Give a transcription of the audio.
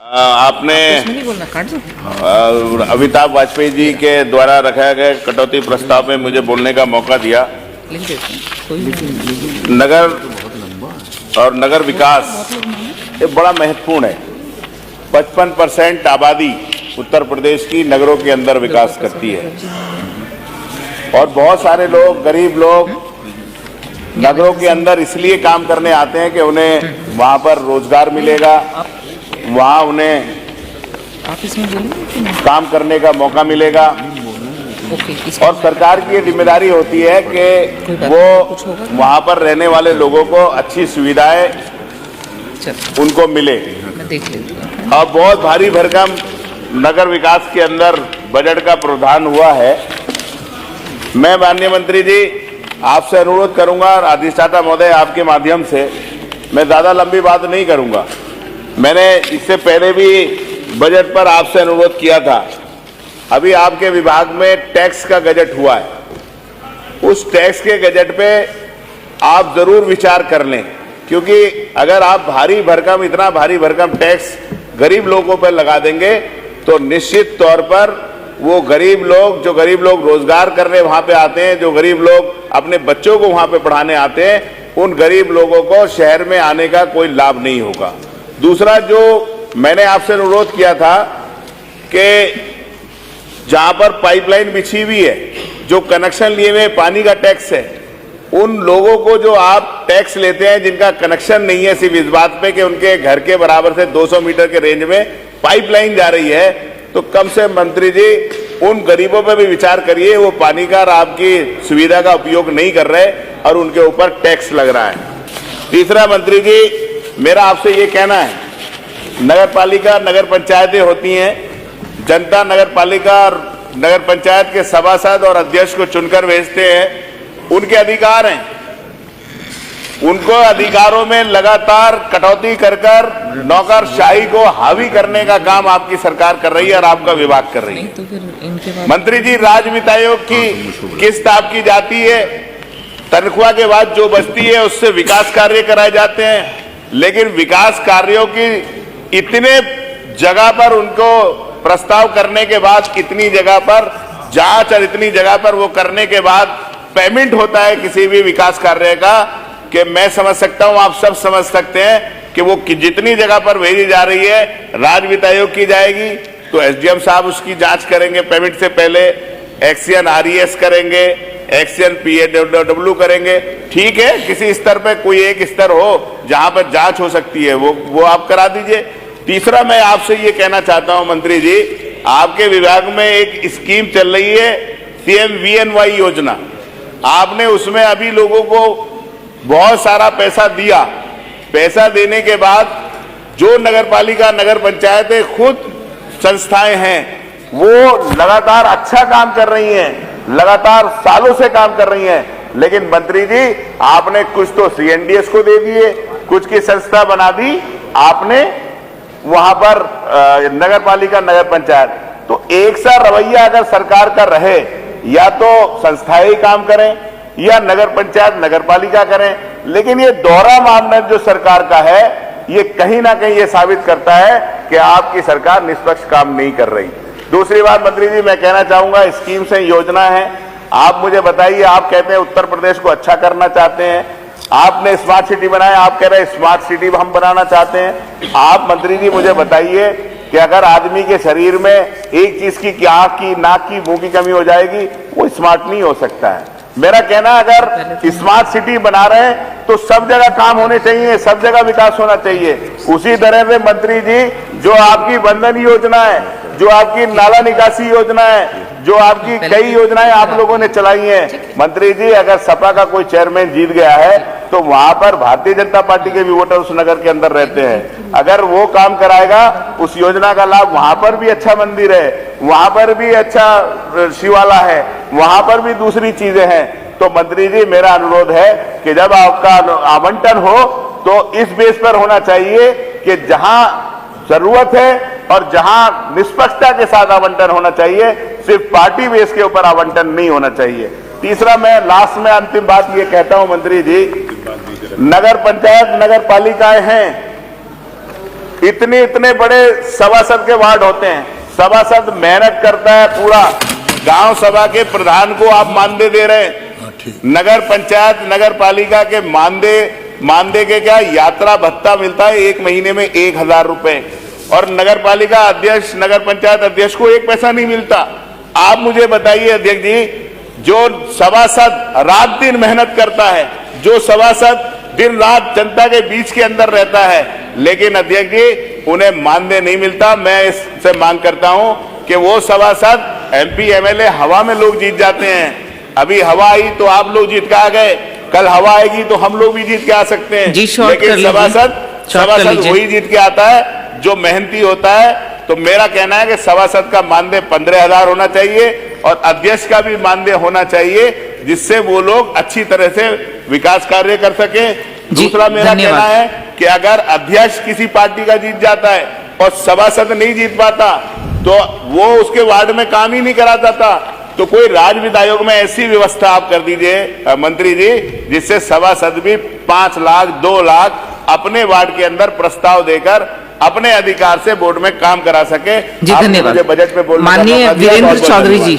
आपने अमिताभ वाजपेयी जी के द्वारा रखा गए कटौती प्रस्ताव में मुझे बोलने का मौका दिया। नगर और नगर विकास ये बड़ा महत्वपूर्ण है। 55% आबादी उत्तर प्रदेश की नगरों के अंदर विकास करती है और बहुत सारे लोग, गरीब लोग नगरों के अंदर इसलिए काम करने आते हैं कि उन्हें वहां पर रोजगार मिलेगा, वहां उन्हें काम करने का मौका मिलेगा और सरकार की ये जिम्मेदारी होती है कि वो वहां पर रहने वाले लोगों को अच्छी सुविधाएं उनको मिले। और बहुत भारी भरकम नगर विकास के अंदर बजट का प्रावधान हुआ है। मैं माननीय मंत्री जी आपसे अनुरोध करूंगा और अधिष्ठाता महोदय आपके माध्यम से, मैं ज्यादा लंबी बात नहीं करूंगा। मैंने इससे पहले भी बजट पर आपसे अनुरोध किया था। अभी आपके विभाग में टैक्स का गजट हुआ है, उस टैक्स के गजट पे आप जरूर विचार कर लें, क्योंकि अगर आप इतना भारी भरकम टैक्स गरीब लोगों पर लगा देंगे तो निश्चित तौर पर वो गरीब लोग रोजगार करने वहां पे आते हैं, जो गरीब लोग अपने बच्चों को वहां पे पढ़ाने आते हैं, उन गरीब लोगों को शहर में आने का कोई लाभ नहीं होगा। दूसरा, जो मैंने आपसे अनुरोध किया था कि जहां पर पाइपलाइन बिछी हुई है, जो कनेक्शन लिए हुए पानी का टैक्स है, उन लोगों को जो आप टैक्स लेते हैं जिनका कनेक्शन नहीं है, सिर्फ इस बात पे कि उनके घर के बराबर से 200 मीटर के रेंज में पाइपलाइन जा रही है, तो कम से मंत्री जी उन गरीबों पर भी विचार करिए। वो पानी का आपकी सुविधा का उपयोग नहीं कर रहे और उनके ऊपर टैक्स लग रहा है। तीसरा, मंत्री जी मेरा आपसे ये कहना है, नगर पालिका नगर पंचायतें होती हैं, जनता नगर पालिका और नगर पंचायत के सभासद और अध्यक्ष को चुनकर भेजते हैं, उनके अधिकार हैं। उनको अधिकारों में लगातार कटौती कर नौकरशाही को हावी करने का काम आपकी सरकार कर रही है और आपका विभाग कर रही है। मंत्री जी, राज्य वित्त आयोग की किस्त आपकी जाती है, तनख्वाह के बाद जो बचती है उससे विकास कार्य कराए जाते हैं, लेकिन विकास कार्यों की इतने जगह पर उनको प्रस्ताव करने के बाद, इतनी जगह पर जांच और इतनी जगह पर वो करने के बाद पेमेंट होता है किसी भी विकास कार्य का, कि मैं समझ सकता हूं, आप सब समझ सकते हैं कि वो जितनी जगह पर भेजी जा रही है राज्य वित्त आयोग की जाएगी तो एसडीएम साहब उसकी जांच करेंगे, पेमेंट से पहले एक्सीएन आरईएस करेंगे, एक्सीएन पीएडब्ल्यू करेंगे। ठीक है, किसी स्तर पे कोई एक स्तर हो जहां पर जांच हो सकती है, वो आप करा दीजिए। तीसरा, मैं आपसे ये कहना चाहता हूं मंत्री जी, आपके विभाग में एक स्कीम चल रही है CMVNY योजना। आपने उसमें अभी लोगों को बहुत सारा पैसा दिया। पैसा देने के बाद जो नगर पालिका नगर पंचायतें खुद संस्थाएं हैं वो लगातार अच्छा काम कर रही हैं, लगातार सालों से काम कर रही हैं, लेकिन मंत्री जी आपने कुछ तो CNDS को दे दिए, कुछ की संस्था बना दी आपने वहां पर नगर पालिका नगर पंचायत। तो एक सा रवैया अगर सरकार का रहे, या तो संस्थाएं ही काम करें या नगर पंचायत नगर पालिका करें, लेकिन ये दोहरा मानदंड जो सरकार का है, ये कहीं ना कहीं ये साबित करता है कि आपकी सरकार निष्पक्ष काम नहीं कर रही। दूसरी बात मंत्री जी मैं कहना चाहूंगा, स्कीम से योजना है, आप मुझे बताइए, आप कहते हैं उत्तर प्रदेश को अच्छा करना चाहते हैं, आपने स्मार्ट सिटी बनाया, आप कह रहे हैं स्मार्ट सिटी हम बनाना चाहते हैं। आप मंत्री जी मुझे बताइए कि अगर आदमी के शरीर में एक चीज की आंख की, नाक की, मुंह की कमी हो जाएगी, वो स्मार्ट नहीं हो सकता है। मेरा कहना, अगर स्मार्ट सिटी बना रहे हैं तो सब जगह काम होने चाहिए, सब जगह विकास होना चाहिए। उसी तरह से मंत्री जी, जो आपकी बंधन योजना है, जो आपकी नाला निकासी योजना है, जो आपकी कई योजनाएं आप लोगों ने चलाई हैं, मंत्री जी अगर सपा का कोई चेयरमैन जीत गया है तो वहां पर भारतीय जनता पार्टी के भी वोटर उस नगर के अंदर रहते हैं। अगर वो काम कराएगा, उस योजना का लाभ, वहां पर भी अच्छा मंदिर है, वहां पर भी अच्छा शिवाला है, वहां पर भी दूसरी चीजें हैं, तो मंत्री जी मेरा अनुरोध है कि जब आपका आवंटन हो तो इस बेस पर होना चाहिए कि जहां जरूरत है और जहां निष्पक्षता के साथ आवंटन होना चाहिए, सिर्फ पार्टी बेस के ऊपर आवंटन नहीं होना चाहिए। तीसरा, मैं लास्ट में अंतिम बात ये कहता हूं मंत्री जी, नगर पंचायत नगर पालिकाएं हैं, इतने बड़े सभासद के वार्ड होते हैं, सभासद मेहनत करता है, पूरा गांव सभा के प्रधान को आप मानदेय दे रहे हैं, नगर पंचायत नगर पालिका के मानदेय के क्या यात्रा भत्ता मिलता है 1 महीने में 1000 रुपए, और नगर पालिका अध्यक्ष नगर पंचायत अध्यक्ष को 1 पैसा नहीं मिलता। आप मुझे बताइए अध्यक्ष जी, जो सभासद रात दिन मेहनत करता है, जो सभासद दिन रात जनता के बीच के अंदर रहता है, लेकिन अध्यक्ष जी उन्हें मानदेय नहीं मिलता। मैं इससे मांग करता हूं कि वो सभासद MP MLA हवा में लोग जीत जाते हैं। अभी हवा आई तो आप लोग जीत के आ गए, कल हवा आएगी तो हम लोग भी जीत के आ सकते हैं, लेकिन सभासद वही जीत के आता है जो मेहनती होता है। तो मेरा कहना है कि सभासद का मानदेय 15,000 होना चाहिए और अध्यक्ष का भी मानदेय होना चाहिए, जिससे वो लोग अच्छी तरह से विकास कार्य कर सके। दूसरा मेरा कहना है कि अगर अध्यक्ष किसी पार्टी का जीत जाता है और सभासद नहीं जीत पाता तो वो उसके वार्ड में काम ही नहीं कराता था। तो कोई राज्य वित्त आयोग में ऐसी व्यवस्था आप कर दीजिए मंत्री जी, जिससे सभासद भी 5 लाख 2 लाख अपने वार्ड के अंदर प्रस्ताव देकर अपने अधिकार से बोर्ड में काम करा सके। जी धन्यवाद। बजट पे बोलने माननीय वीरेंद्र चौधरी जी।